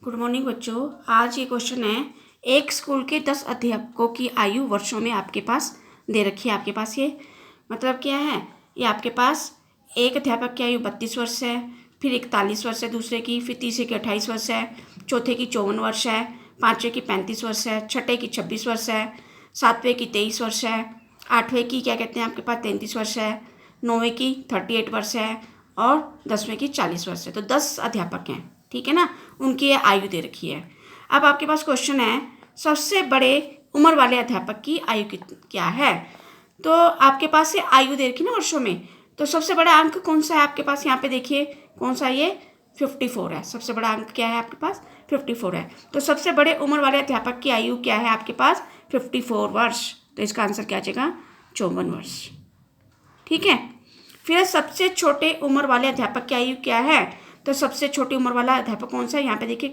Good morning बच्चों। आज ये क्वेश्चन है, एक स्कूल के 10 अध्यापकों की आयु वर्षों में आपके पास दे रखी है। आपके पास ये मतलब क्या है, ये आपके पास एक अध्यापक की आयु 32 वर्ष है, फिर 41 वर्ष है दूसरे की, फिर तीसरे की 28 वर्ष है, चौथे की 54 वर्ष है, पाँचवें की 35 वर्ष है, छठे की 26 वर्ष है, सातवें की 23 वर्ष है, आठवें की क्या कहते हैं आपके पास 33 वर्ष है, नौवें की 38 वर्ष है और 10वें की 40 वर्ष है। तो 10 अध्यापक हैं, ठीक है ना, उनकी आयु दे रखी है। अब आपके पास क्वेश्चन है, सबसे बड़े उम्र वाले अध्यापक की आयु क्या है। तो आपके पास ये आयु दे रखी ना वर्षों में, तो सबसे बड़ा अंक कौन सा है आपके पास, यहाँ पे देखिए कौन सा, ये 54 है। सबसे बड़ा अंक क्या है आपके पास, 54 है। तो सबसे बड़े उम्र वाले अध्यापक की आयु क्या है आपके पास, 54 वर्ष। तो इसका आंसर क्या आ जाएगा, 54 वर्ष, ठीक है। फिर सबसे छोटे उम्र वाले अध्यापक की आयु क्या है, तो सबसे छोटी उम्र वाला अध्यापक कौन सा है, यहाँ पे देखिए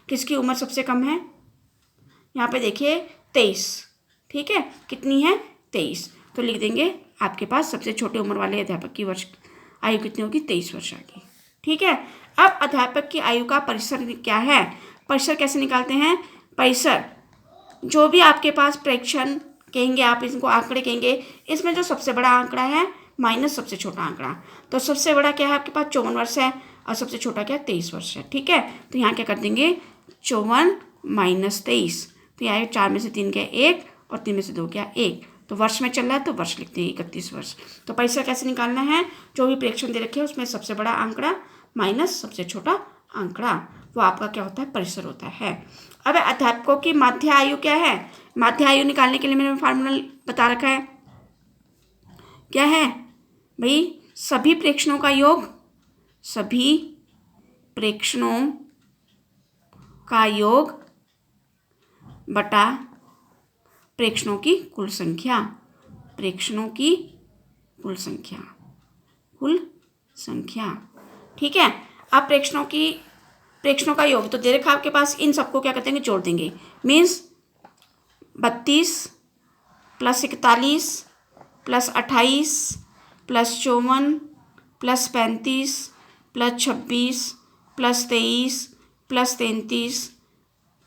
किसकी उम्र सबसे कम है, यहाँ पे देखिए 23, ठीक है, कितनी है 23। तो लिख देंगे आपके पास सबसे छोटे उम्र वाले अध्यापक की वर्ष आयु कितनी होगी, 23 वर्ष आएगी, ठीक है। अब अध्यापक की आयु का परिसर क्या है, परिसर कैसे निकालते हैं, परिसर जो भी आपके पास प्रेक्षण कहेंगे आप, इनको आंकड़े कहेंगे, इसमें जो सबसे बड़ा आंकड़ा है माइनस सबसे छोटा आंकड़ा। तो सबसे बड़ा क्या है आपके पास 54 वर्ष है और सबसे छोटा क्या 23 वर्ष है, ठीक है। तो यहाँ क्या कर देंगे 54 माइनस 23, तो यहाँ 4 में से 3 गया 1 और 3 में से 2 गया 1, तो वर्ष में चल रहा है तो वर्ष लिखते हैं 31 वर्ष। तो पैसा कैसे निकालना है, जो भी प्रेक्षण दे रखे हैं उसमें सबसे बड़ा आंकड़ा माइनस सबसे छोटा आंकड़ा, वो आपका क्या होता है, परिसर होता है। अब अध्यापकों की माध्य आयु क्या है, माध्य आयु निकालने के लिए मैंने फार्मूला बता रखा है, क्या है भाई, सभी प्रेक्षणों का योग, सभी प्रेक्षणों का योग बटा प्रेक्षणों की कुल संख्या, प्रेक्षणों की कुल संख्या, कुल संख्या, ठीक है। अब प्रेक्षणों का योग तो दे रखा आपके पास, इन सबको क्या करते हैं, जोड़ देंगे, means 32 plus 41 plus 28 plus 54 plus 35 plus 26 plus 23 plus 33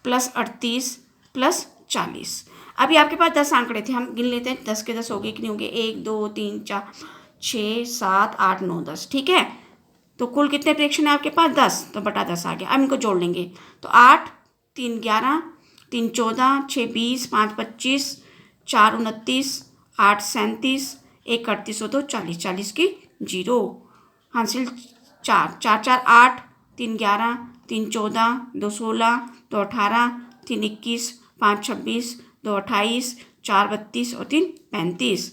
plus 38 plus 40। अभी आपके पास 10 आंकड़े थे, हम गिन लेते हैं 10 के 10 हो गए, कितने हो गए, 1 2 3 4 6 7 8 9 10, ठीक है। तो कुल कितने प्रेक्षण है आपके पास, 10, तो बटा 10 आ गया। अब इनको जोड़ लेंगे, तो 8 3 11 3 14 6 20 5 25 4 29 8 37 1 38 2 40, 40 की 0, हासिल 4 4 4 8 3 11 3 14 2 16 2 18 3 21 5 26 2 28 4 32 और 3 35,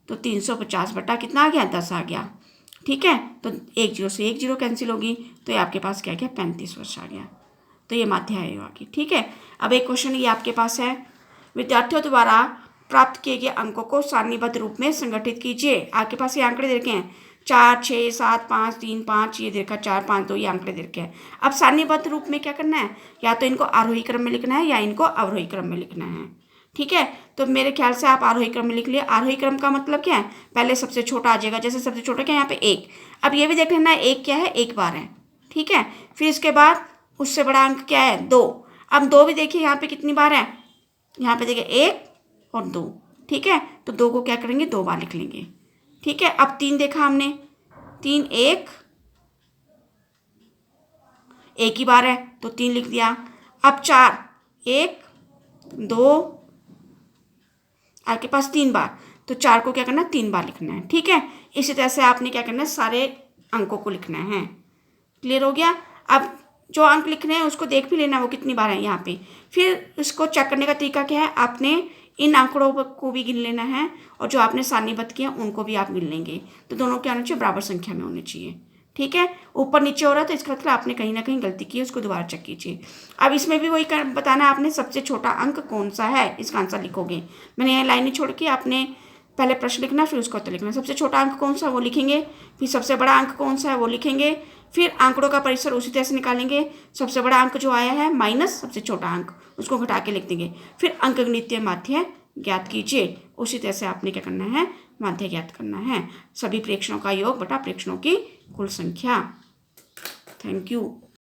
तो 350 बटा कितना आ गया, 10 आ गया, ठीक है। तो 1 0 से 1 0 कैंसिल होगी, तो ये आपके पास क्या गया, 35 वर्ष आ गया। तो ये माध्य आयु आ गई, ठीक है। अब एक क्वेश्चन ये आपके पास है, विद्यार्थियों द्वारा प्राप्त किए गए अंकों को सारणीबद्ध रूप में संगठित कीजिए। आपके पास ये आंकड़े दे रखे हैं 4 6 7 5 3 5, ये देखा 4 5 2, ये आंकड़े दे रखे हैं। अब सारणीबद्ध रूप में क्या करना है, या तो इनको आरोही क्रम में लिखना है या इनको अवरोही क्रम में लिखना है, ठीक है। तो मेरे ख्याल से आप आरोही क्रम में लिख लिए। आरोही क्रम का मतलब क्या है, पहले सबसे छोटा आ जाएगा, जैसे सबसे छोटा क्या है यहाँ पे 1। अब ये भी देख लेना है 1 क्या है, 1 बार है, ठीक है। फिर इसके बाद उससे बड़ा अंक क्या है, 2। अब 2 भी देखिए यहाँ पे कितनी बार है, यहाँ पे देखिए 1 और 2, ठीक है। तो 2 को क्या करेंगे, 2 बार लिख लेंगे, ठीक है। अब 3 देखा हमने, 3 1 ही बार है तो 3 लिख दिया। अब 4 1 2 आपके पास 3 बार, तो 4 को क्या करना है, 3 बार लिखना है, ठीक है। इसी तरह से आपने क्या करना है, सारे अंकों को लिखना है। क्लियर हो गया। अब जो अंक लिखने हैं उसको देख भी लेना वो कितनी बार है यहाँ पे। फिर इसको चेक करने का तरीका क्या है, आपने इन आंकड़ों को भी गिन लेना है और जो आपने सारणीबद्ध किया उनको भी आप गिन लेंगे, तो दोनों क्या होना चाहिए, बराबर संख्या में होने चाहिए, ठीक है। ऊपर नीचे हो रहा है तो इसका मतलब आपने कहीं ना कहीं गलती की है, उसको दोबारा चेक कीजिए। अब इसमें भी वही बताना है आपने, सबसे छोटा अंक कौन सा है, इसका आंसर लिखोगे। मैंने ये लाइनें छोड़ के आपने पहले प्रश्न लिखना, फिर उसका उत्तर लिखना। सबसे छोटा अंक कौन सा वो लिखेंगे, फिर सबसे बड़ा अंक कौन सा है वो लिखेंगे, फिर आंकड़ों का परिसर उसी तरह से निकालेंगे। सबसे बड़ा अंक जो आया है माइनस सबसे छोटा अंक, उसको घटा के लिख देंगे। फिर अंकगणितीय माध्य ज्ञात कीजिए, उसी तरह से आपने क्या करना है, माध्य ज्ञात करना है। सभी प्रेक्षणों का योग बटा प्रेक्षणों की कुल संख्या। Thank you.